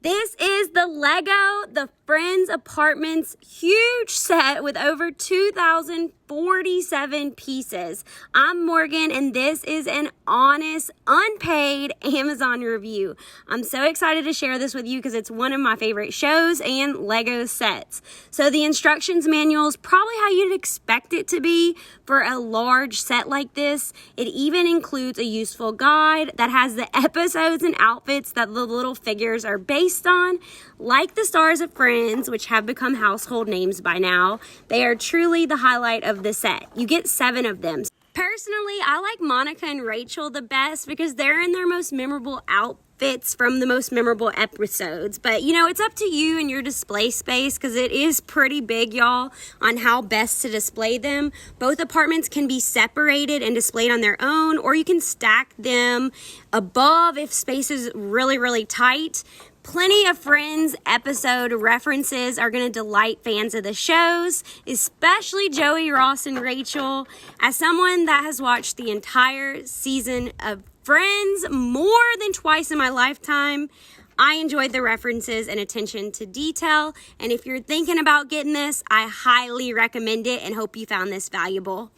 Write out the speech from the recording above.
This is the Lego The Friends Apartments huge set with over 2,047 pieces. I'm Morgan, and this is an honest, unpaid Amazon review. I'm so excited to share this with you because it's one of my favorite shows and Lego sets. So the instructions manual is probably how you'd expect it to be for a large set like this. It even includes a useful guide that has the episodes and outfits that the little figures are based on. Like the stars of Friends, which have become household names by now, they are truly the highlight of the set. You get 7 of them. Personally, I like Monica and Rachel the best because they're in their most memorable outfits from the most memorable episodes. But you know, it's up to you and your display space because it is pretty big, y'all, on how best to display them. Both apartments can be separated and displayed on their own, or you can stack them above if space is really tight. Plenty of Friends episode references are going to delight fans of the shows, especially Joey, Ross, and Rachel. As someone that has watched the entire season of Friends more than twice in my lifetime, I enjoyed the references and attention to detail. And if you're thinking about getting this, I highly recommend it and hope you found this valuable.